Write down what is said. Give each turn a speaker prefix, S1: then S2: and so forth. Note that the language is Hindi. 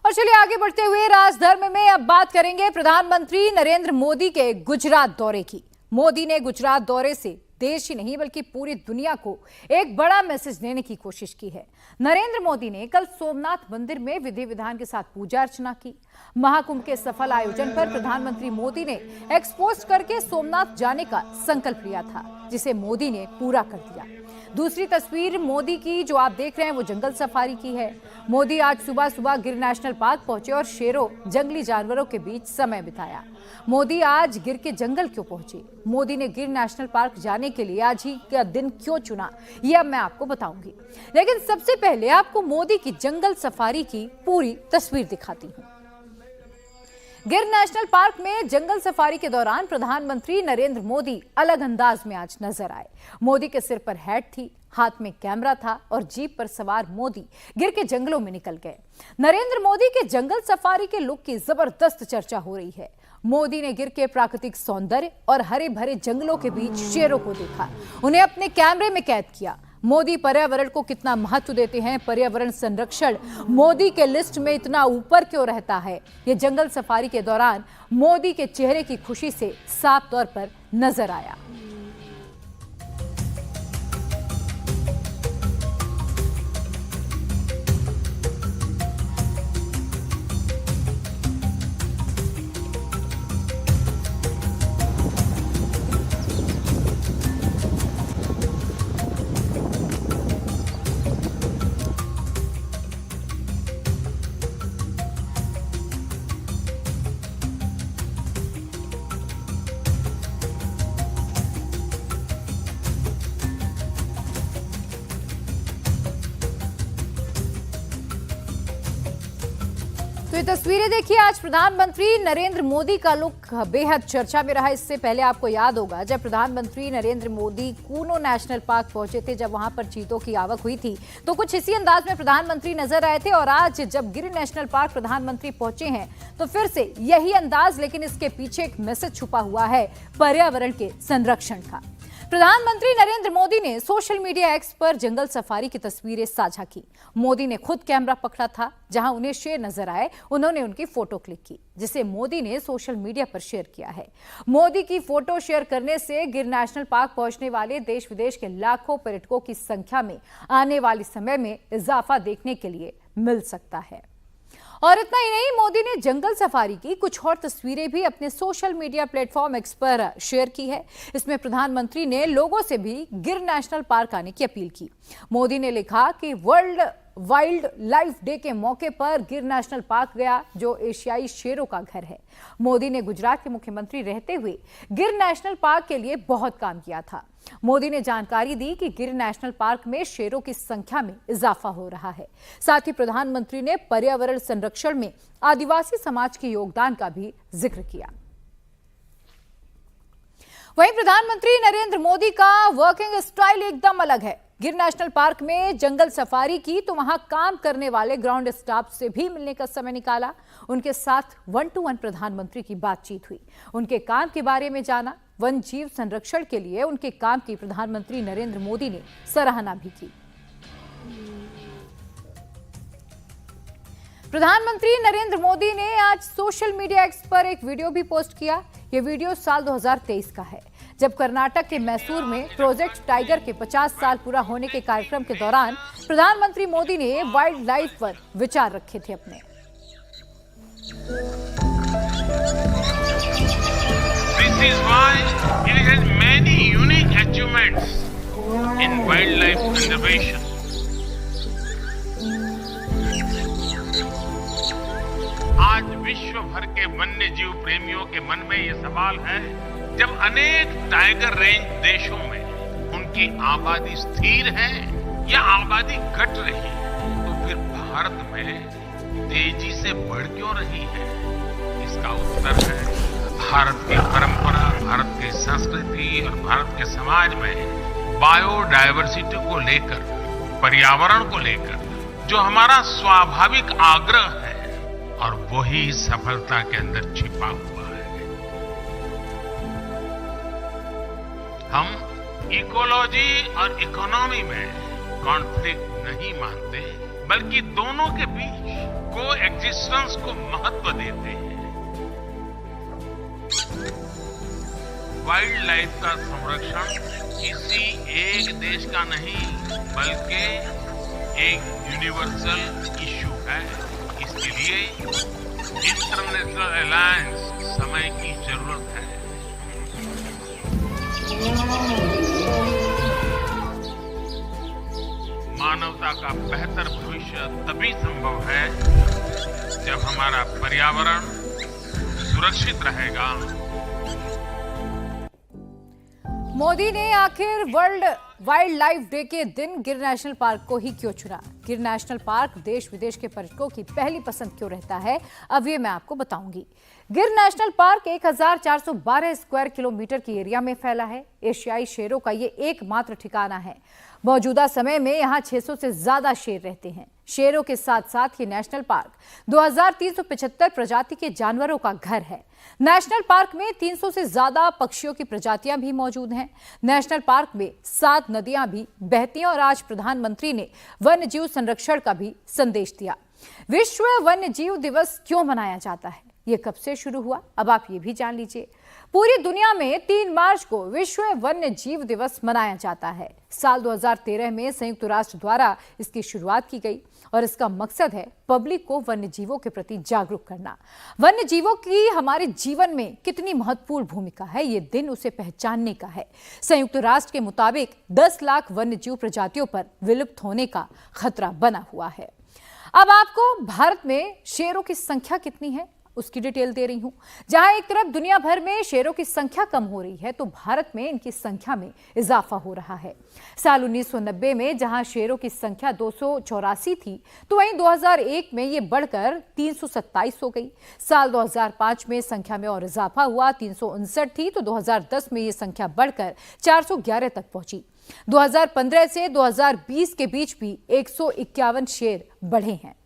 S1: और चलिए आगे बढ़ते हुए राजधर्म में अब बात करेंगे प्रधानमंत्री नरेंद्र मोदी के गुजरात दौरे की। मोदी ने गुजरात दौरे से देश ही नहीं बल्कि पूरी दुनिया को एक बड़ा मैसेज देने की कोशिश की है। नरेंद्र मोदी ने कल सोमनाथ मंदिर में विधि विधान के साथ पूजा अर्चना की। महाकुंभ के सफल आयोजन पर प्रधानमंत्री मोदी ने एक्सपोस्ट करके सोमनाथ जाने का संकल्प लिया था, जिसे मोदी ने पूरा कर दिया। दूसरी तस्वीर मोदी की जो आप देख रहे हैं वो जंगल सफारी की है। मोदी आज सुबह सुबह गिर नेशनल पार्क पहुंचे और शेरों, जंगली जानवरों के बीच समय बिताया। मोदी आज गिर के जंगल क्यों पहुंचे, मोदी ने गिर नेशनल पार्क जाने के लिए आज ही का दिन क्यों चुना, ये अब मैं आपको बताऊंगी। लेकिन सबसे पहले आपको मोदी की जंगल सफारी की पूरी तस्वीर दिखाती हूँ। गिर नेशनल पार्क में जंगल सफारी के दौरान प्रधानमंत्री नरेंद्र मोदी अलग अंदाज में आज नजर आए। मोदी के सिर पर हैट थी, हाथ में कैमरा था और जीप पर सवार मोदी गिर के जंगलों में निकल गए। नरेंद्र मोदी के जंगल सफारी के लुक की जबरदस्त चर्चा हो रही है। मोदी ने गिर के प्राकृतिक सौंदर्य और हरे भरे जंगलों के बीच शेरों को देखा, उन्हें अपने कैमरे में कैद किया। मोदी पर्यावरण को कितना महत्व देते हैं, पर्यावरण संरक्षण मोदी के लिस्ट में इतना ऊपर क्यों रहता है, ये जंगल सफारी के दौरान मोदी के चेहरे की खुशी से साफ तौर पर नजर आया। तो ये तस्वीरें देखिए, आज प्रधानमंत्री नरेंद्र मोदी का लुक बेहद चर्चा में रहा। इससे पहले आपको याद होगा जब प्रधानमंत्री नरेंद्र मोदी कूनो नेशनल पार्क पहुंचे थे, जब वहां पर चीतों की आवक हुई थी तो कुछ इसी अंदाज में प्रधानमंत्री नजर आए थे। और आज जब गिर नेशनल पार्क प्रधानमंत्री पहुंचे हैं तो फिर से यही अंदाज, लेकिन इसके पीछे एक मैसेज छुपा हुआ है पर्यावरण के संरक्षण का। प्रधानमंत्री नरेंद्र मोदी ने सोशल मीडिया एक्स पर जंगल सफारी की तस्वीरें साझा की। मोदी ने खुद कैमरा पकड़ा था, जहां उन्हें शेर नजर आए उन्होंने उनकी फोटो क्लिक की, जिसे मोदी ने सोशल मीडिया पर शेयर किया है। मोदी की फोटो शेयर करने से गिर नेशनल पार्क पहुंचने वाले देश विदेश के लाखों पर्यटकों की संख्या में आने वाले समय में इजाफा देखने के लिए मिल सकता है। और इतना ही नहीं, मोदी ने जंगल सफारी की कुछ और तस्वीरें भी अपने सोशल मीडिया प्लेटफॉर्म एक्स पर शेयर की है। इसमें प्रधानमंत्री ने लोगों से भी गिर नेशनल पार्क आने की अपील की। मोदी ने लिखा कि वर्ल्ड वाइल्ड लाइफ डे के मौके पर गिर नेशनल पार्क गया, जो एशियाई शेरों का घर है। मोदी ने गुजरात के मुख्यमंत्री रहते हुए गिर नेशनल पार्क के लिए बहुत काम किया था। मोदी ने जानकारी दी कि गिर नेशनल पार्क में शेरों की संख्या में इजाफा हो रहा है। साथ ही प्रधानमंत्री ने पर्यावरण संरक्षण में आदिवासी समाज के योगदान का भी जिक्र किया। वहीं प्रधानमंत्री नरेंद्र मोदी का वर्किंग स्टाइल एकदम अलग है। गिर नेशनल पार्क में जंगल सफारी की तो वहां काम करने वाले ग्राउंड स्टाफ से भी मिलने का समय निकाला। उनके साथ 1-to-1 प्रधानमंत्री की बातचीत हुई, उनके काम के बारे में जाना। वन जीव संरक्षण के लिए उनके काम की प्रधानमंत्री नरेंद्र मोदी ने सराहना भी की। प्रधानमंत्री नरेंद्र मोदी ने आज सोशल मीडिया एक्स पर एक वीडियो भी पोस्ट किया। यह वीडियो साल 2023 का है, जब कर्नाटक के मैसूर में प्रोजेक्ट टाइगर के 50 साल पूरा होने के कार्यक्रम के दौरान प्रधानमंत्री मोदी ने वाइल्ड लाइफ पर विचार रखे थे अपने।
S2: This is why it has many unique achievements in wildlife conservation. आज विश्व भर के वन्य जीव प्रेमियों के मन में ये सवाल है, जब अनेक टाइगर रेंज देशों में उनकी आबादी स्थिर है या आबादी घट रही है, तो फिर भारत में तेजी से बढ़ क्यों रही है? इसका उत्तर है भारत की परंपरा, भारत की संस्कृति और भारत के समाज में बायोडायवर्सिटी को लेकर, पर्यावरण को लेकर जो हमारा स्वाभाविक आग्रह है, और वही सफलता के अंदर छिपा हुआ है। हम इकोलॉजी और इकोनॉमी में कॉन्फ्लिक्ट नहीं मानते, बल्कि दोनों के बीच को एग्जिस्टेंस को महत्व देते हैं। वाइल्ड लाइफ का संरक्षण किसी एक देश का नहीं बल्कि एक यूनिवर्सल इशू है। इसके लिए इंटरनेशनल अलायंस समय की जरूरत है। मानवता का बेहतर भविष्य तभी संभव है जब हमारा पर्यावरण सुरक्षित रहेगा।
S1: मोदी ने आखिर वर्ल्ड वाइल्ड लाइफ डे के दिन गिर नेशनल पार्क को ही क्यों चुना? गिर नेशनल पार्क देश विदेश के पर्यटकों की पहली पसंद क्यों रहता है, अब ये मैं आपको बताऊंगी। गिर नेशनल पार्क 1412 स्क्वायर किलोमीटर की एरिया में फैला है। एशियाई शेरों का ये एकमात्र ठिकाना है। मौजूदा समय में यहाँ 600 से ज्यादा शेर रहते हैं। शेरों के साथ साथ ये नेशनल पार्क 2375 प्रजाति के जानवरों का घर है। नेशनल पार्क में 300 से ज्यादा पक्षियों की प्रजातियां भी मौजूद हैं। नेशनल पार्क में 7 नदियां भी बहती हैं और आज प्रधानमंत्री ने वन्य जीव संरक्षण का भी संदेश दिया। विश्व वन्य जीव दिवस क्यों मनाया जाता है, ये कब से शुरू हुआ, अब आप ये भी जान लीजिए। पूरी दुनिया में 3 मार्च को विश्व वन्य जीव दिवस मनाया जाता है। साल 2013 में संयुक्त राष्ट्र द्वारा इसकी शुरुआत की गई और इसका मकसद है पब्लिक को वन्य जीवों के प्रति जागरूक करना। वन्य जीवों की हमारे जीवन में कितनी महत्वपूर्ण भूमिका है, ये दिन उसे पहचानने का है। संयुक्त राष्ट्र के मुताबिक 10 लाख वन्य जीव प्रजातियों पर विलुप्त होने का खतरा बना हुआ है। अब आपको भारत में शेरों की संख्या कितनी है उसकी डिटेल दे रही हूं। जहां एक तरफ दुनिया भर में शेरों की संख्या कम हो रही है, तो भारत में इनकी संख्या में इजाफा हो रहा है। साल 1990 में जहां शेरों की संख्या 284 थी, तो वहीं 2001 में ये बढ़कर 327 हो गई। साल 2005 में संख्या में और इजाफा हुआ, 359 थी, तो 2010 में ये संख्या बढ़कर 411 तक पहुंची। 2015 से 2020 के बीच भी 151 शेर बढ़े हैं।